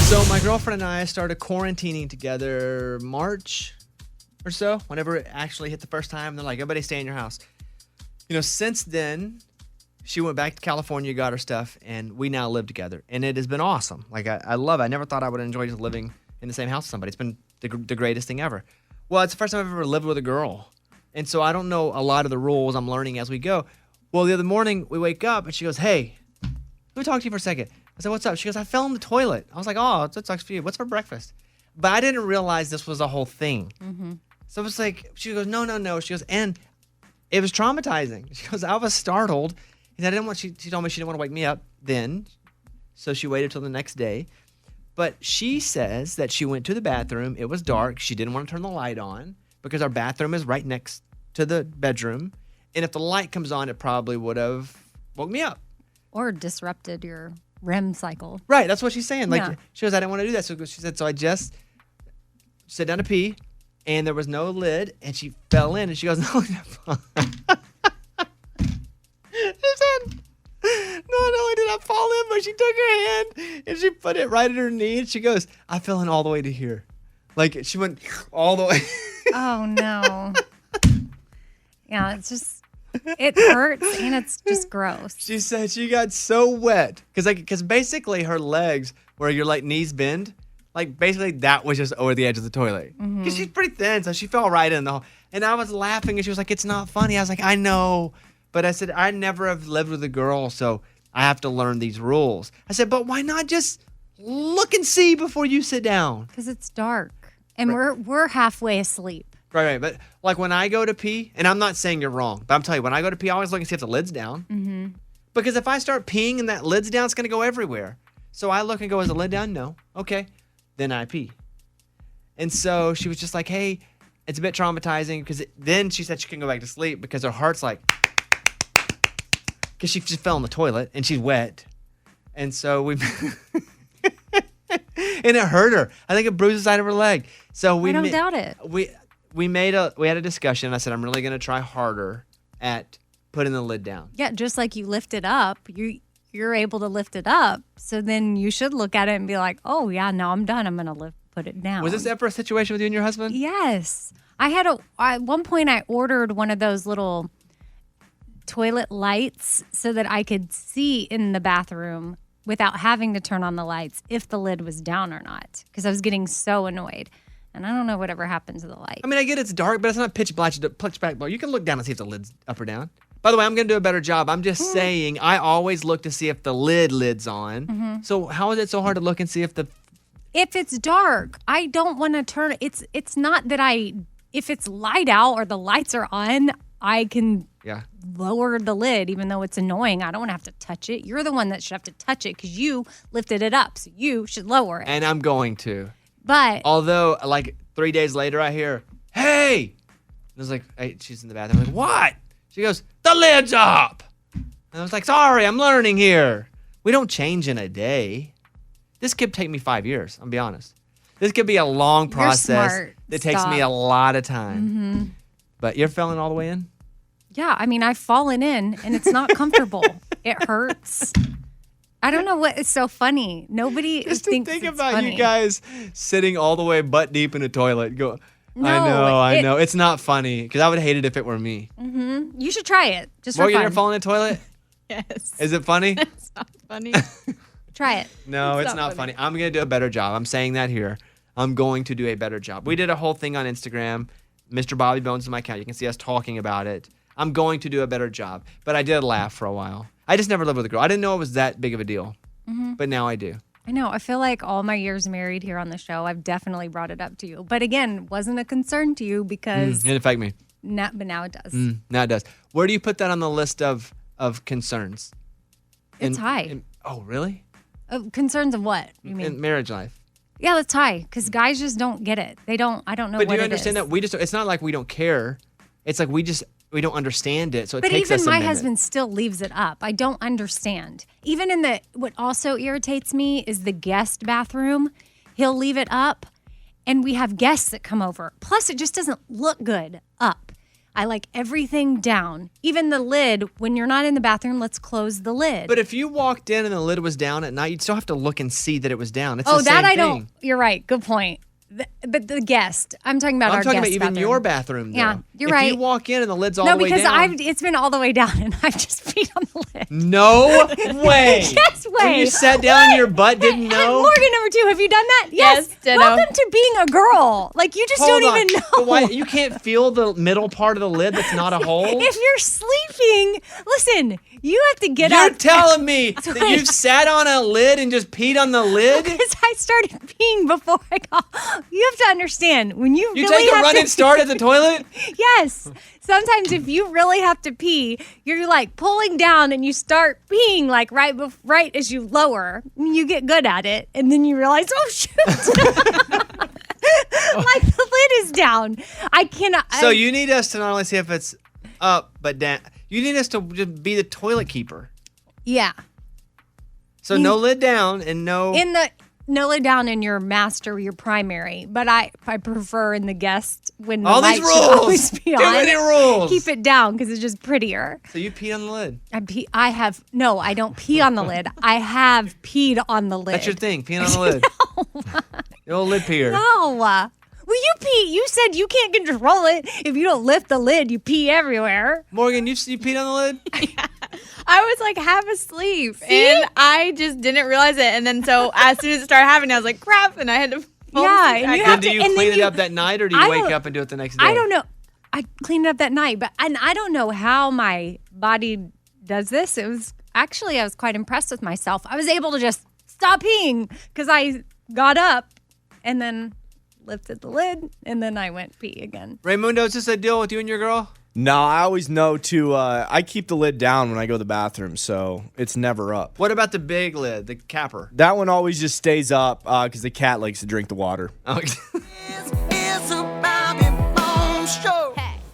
So my girlfriend and I started quarantining together March or so, whenever it actually hit the first time. They're like, everybody stay in your house. Since then, she went back to California, got her stuff, and we now live together. And it has been awesome. Like, I love it. I never thought I would enjoy just living in the same house with somebody. It's been the greatest thing ever. Well, it's the first time I've ever lived with a girl. And so I don't know a lot of the rules. I'm learning as we go. Well, the other morning, we wake up, and she goes, hey, let me talk to you for a second. I said, what's up? She goes, I fell in the toilet. I was like, oh, that sucks for you. What's for breakfast? But I didn't realize this was a whole thing. Mm-hmm. So it was like, she goes, no. She goes, and it was traumatizing. She goes, I was startled. And she told me she didn't want to wake me up then. So she waited till the next day. But she says that she went to the bathroom. It was dark. She didn't want to turn the light on because our bathroom is right next to the bedroom. And if the light comes on, it probably would have woke me up. Or disrupted your REM cycle. Right, that's what she's saying. Like, Yeah. She goes, I didn't want to do that. So she said, so I just sat down to pee, and there was no lid, and she fell in, and she goes, no, she said, not only did I fall in, but she took her hand, and she put it right at her knee, and she goes, I fell in all the way to here. Like, she went all the way. Oh, no. Yeah, it's just... It hurts and it's just gross. She said she got so wet because basically her legs where your knees bend, basically that was just over the edge of the toilet. Because she's pretty thin, so she fell right in the hole. And I was laughing and she was like, "It's not funny." I was like, "I know," but I said I never have lived with a girl, so I have to learn these rules. I said, "But why not just look and see before you sit down?" Because it's dark and we're halfway asleep. Right. But when I go to pee, and I'm not saying you're wrong, but I'm telling you, when I go to pee, I always look and see if the lid's down. Mm-hmm. Because if I start peeing and that lid's down, it's going to go everywhere. So I look and go, is the lid down? No. Okay. Then I pee. And so she was just like, hey, it's a bit traumatizing because then she said she couldn't go back to sleep because her heart's because she just fell in the toilet and she's wet. And so we... and it hurt her. I think it bruised the side of her leg. So we I don't doubt it. We had a discussion. I said, I'm really going to try harder at putting the lid down. Yeah, just like you lift it up, you're able to lift it up. So then you should look at it and be like, oh, yeah, no, I'm done. I'm going to put it down. Was this ever a situation with you and your husband? Yes. At one point I ordered one of those little toilet lights so that I could see in the bathroom without having to turn on the lights if the lid was down or not, because I was getting so annoyed. And I don't know whatever happened to the light. I mean, I get it's dark, but it's not pitch black. You can look down and see if the lid's up or down. By the way, I'm going to do a better job. I'm just saying I always look to see if the lid's on. Mm-hmm. So how is it so hard to look and see if it's dark, I don't want to turn. It's not that if it's light out or the lights are on, I can lower the lid, even though it's annoying. I don't want to have to touch it. You're the one that should have to touch it because you lifted it up. So you should lower it. And I'm going to. But although, 3 days later, I hear, hey! And I was like, hey, she's in the bathroom. I'm like, what? She goes, the lid's up! And I was like, sorry, I'm learning here. We don't change in a day. This could take me 5 years, I'll be honest. This could be a long process that takes me a lot of time. Mm-hmm. But you're falling all the way in? Yeah, I mean, I've fallen in, and it's not comfortable. It hurts. I don't know what is so funny. Nobody just thinks think it's about funny. You guys sitting all the way butt deep in a toilet. No, I know. It's not funny because I would hate it if it were me. Mm-hmm. You should try it just for Morgan, fun. you ever fallen in a toilet? Yes. Is it funny? It's not funny. Try it. No, it's not funny. I'm going to do a better job. I'm saying that here. I'm going to do a better job. We did a whole thing on Instagram. Mr. Bobby Bones is my account. You can see us talking about it. I'm going to do a better job. But I did laugh for a while. I just never lived with a girl. I didn't know it was that big of a deal. Mm-hmm. But now I do. I know. I feel like all my years married here on the show, I've definitely brought it up to you. But again, wasn't a concern to you because... It didn't affect me. But now it does. Now it does. Where do you put that on the list of concerns? It's high. Oh, really? Concerns of what? You mean? In marriage life. Yeah, that's high because guys just don't get it. I don't know what it is. But do you understand that it's not like we don't care. It's like we don't understand it. So it takes us a minute. But even my husband still leaves it up. I don't understand. Even what also irritates me is the guest bathroom. He'll leave it up and we have guests that come over. Plus it just doesn't look good up. I like everything down. Even the lid, when you're not in the bathroom, let's close the lid. But if you walked in and the lid was down at night, you'd still have to look and see that it was down. It's oh, the same that I thing. don't. You're right. Good point. But the guest, I'm talking about our guest I'm talking about even bathroom. your bathroom, though. Yeah, you're right. If you walk in and the lid's all the way down. No, because it's been all the way down and I've just peed on the lid. No way. Yes way. When you sat down and your butt didn't know? Morgan, number 2, have you done that? Yes. ditto. Welcome to being a girl. Like, you just Hold don't on. even know. But why, you can't feel the middle part of the lid that's not a hole? If you're sleeping, listen, you have to get You're up. telling me that you've sat on a lid and just peed on the lid? Because I started peeing before I got. You have to understand when you You really take a have running to start at the toilet? Yes. Sometimes if you really have to pee, you're like pulling down and you start peeing like right as you lower. You get good at it, and then you realize, oh shoot, like the lid is down. I cannot. So you need us to not only see if it's up but down. You need us to just be the toilet keeper. Yeah. So no lid down and no. No lid down in your master, your primary, but I prefer in the guest when the All light these should rules. always be Too on. many rules. Keep it down because it's just prettier. So you peed on the lid. I don't pee on the lid. I have peed on the lid. That's your thing, peeing on the lid. The old lid peer. No. Well, you pee. You said you can't control it. If you don't lift the lid, you pee everywhere. Morgan, you peed on the lid? I was like half asleep and I just didn't realize it. And then so as soon as it started happening, I was like, crap. And I had to fall Yeah, asleep and you back have And do to- you and clean then it you- up that night or do you I wake don't- up and do it the next day? I don't know. I cleaned it up that night, but I don't know how my body does this. I was quite impressed with myself. I was able to just stop peeing because I got up and then lifted the lid and then I went pee again. Raymundo, is this a deal with you and your girl? No, I always know to, I keep the lid down when I go to the bathroom, so it's never up. What about the big lid, the capper? That one always just stays up because the cat likes to drink the water. Oh. It's a